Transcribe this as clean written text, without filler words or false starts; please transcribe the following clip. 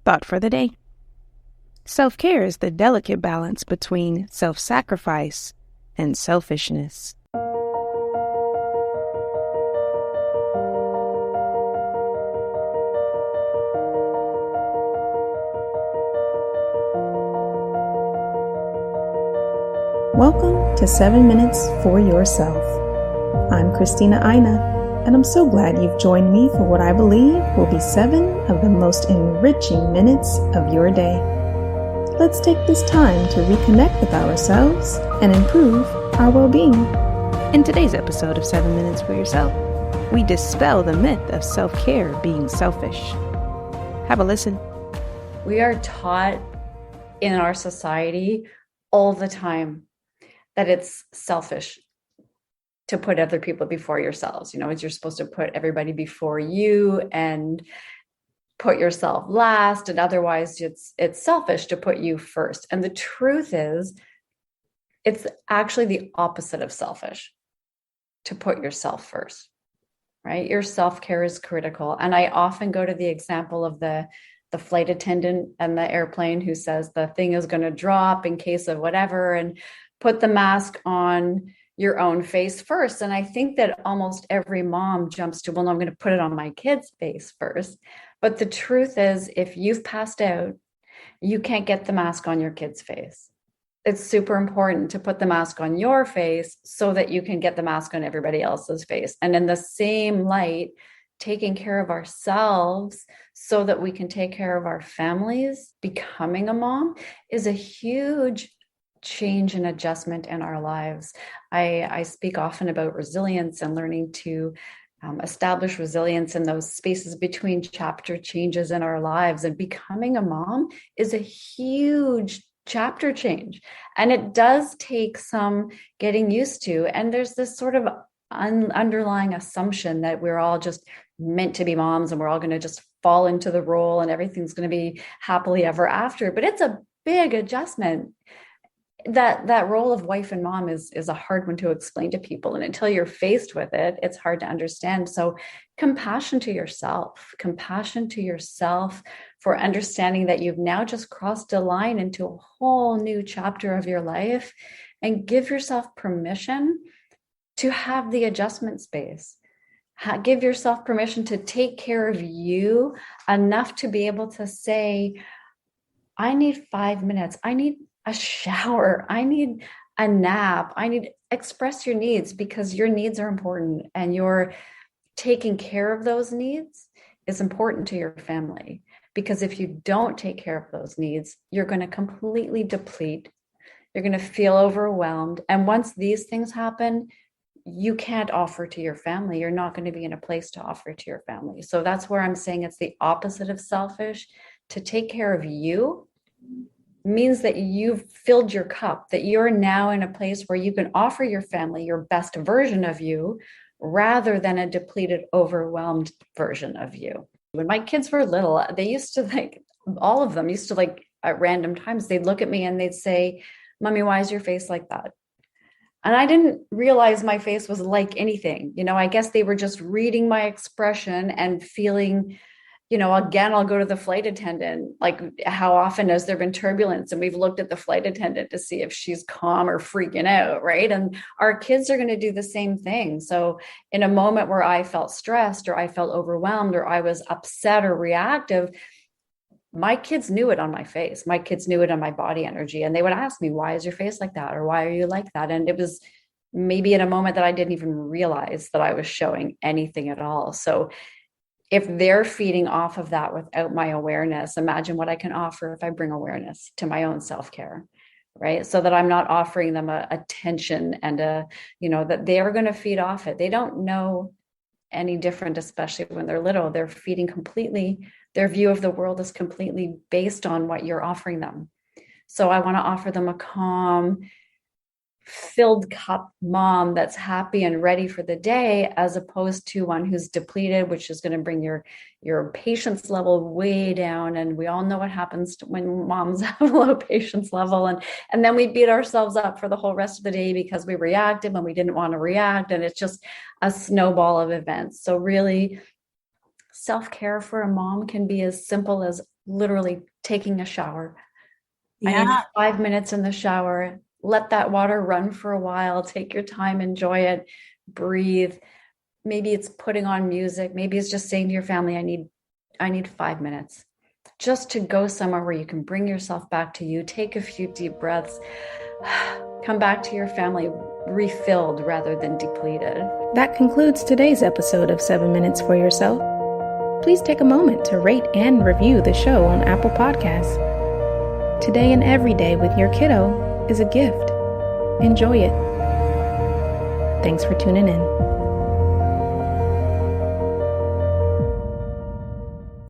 Thought for the day. Self-care is the delicate balance between self-sacrifice and selfishness. Welcome to 7 Minutes for Yourself. I'm Christina, and I'm so glad you've joined me for what I believe will be 7 of the most enriching minutes of your day. Let's take this time to reconnect with ourselves and improve our well-being. In today's episode of 7 Minutes for Yourself, we dispel the myth of self-care being selfish. Have a listen. We are taught in our society all the time that it's selfish to put other people before yourselves. You know, you're supposed to put everybody before you and put yourself last, and otherwise it's selfish to put you first. And the truth is, it's actually the opposite of selfish to put yourself first, right? Your self-care is critical. And I often go to the example of the flight attendant and the airplane who says the thing is going to drop in case of whatever, and put the mask on your own face first. And I think that almost every mom jumps to, well, no, I'm going to put it on my kid's face first. But the truth is, if you've passed out, you can't get the mask on your kid's face. It's super important to put the mask on your face so that you can get the mask on everybody else's face. And in the same light, taking care of ourselves so that we can take care of our families, becoming a mom is a huge change and adjustment in our lives. I speak often about resilience and learning to establish resilience in those spaces between chapter changes in our lives. And becoming a mom is a huge chapter change. And it does take some getting used to. And there's this sort of underlying assumption that we're all just meant to be moms and we're all going to just fall into the role and everything's going to be happily ever after. But it's a big adjustment. That role of wife and mom is a hard one to explain to people. And until you're faced with it, it's hard to understand. So compassion to yourself for understanding that you've now just crossed a line into a whole new chapter of your life, and give yourself permission to have the adjustment space. Give yourself permission to take care of you enough to be able to say, I need 5 minutes. I need a shower. I need a nap. Express your needs, because your needs are important, and your taking care of those needs is important to your family. Because if you don't take care of those needs, you're going to completely deplete. You're going to feel overwhelmed. And once these things happen, you can't offer to your family. You're not going to be in a place to offer to your family. So that's where I'm saying it's the opposite of selfish. To take care of you means that you've filled your cup, that you're now in a place where you can offer your family your best version of you, rather than a depleted, overwhelmed version of you. When my kids were little, they used to all of them used to at random times, they'd look at me and they'd say, Mommy, why is your face like that? And I didn't realize my face was like anything. You know, I guess they were just reading my expression and feeling, again, I'll go to the flight attendant. Like, how often has there been turbulence? And we've looked at the flight attendant to see if she's calm or freaking out, right? And our kids are going to do the same thing. So in a moment where I felt stressed, or I felt overwhelmed, or I was upset or reactive, my kids knew it on my face. My kids knew it on my body energy. And they would ask me, why is your face like that? Or why are you like that? And it was maybe in a moment that I didn't even realize that I was showing anything at all. So if they're feeding off of that without my awareness, imagine what I can offer if I bring awareness to my own self-care, right? So that I'm not offering them a tension and that they are going to feed off it. They don't know any different, especially when they're little. They're feeding completely, their view of the world is completely based on what you're offering them. So I want to offer them a calm, filled cup mom that's happy and ready for the day, as opposed to one who's depleted, which is going to bring your patience level way down. And we all know what happens when moms have a low patience level. And then we beat ourselves up for the whole rest of the day because we reacted when we didn't want to react. And it's just a snowball of events. So really, self-care for a mom can be as simple as literally taking a shower. I Yeah. need 5 minutes in the shower. Let that water run for a while. Take your time, enjoy it, breathe. Maybe it's putting on music. Maybe it's just saying to your family, I need 5 minutes just to go somewhere where you can bring yourself back to you. Take a few deep breaths. Come back to your family refilled rather than depleted. That concludes today's episode of 7 Minutes for Yourself. Please take a moment to rate and review the show on Apple Podcasts. Today and every day with your kiddo is a gift. Enjoy it. Thanks for tuning in.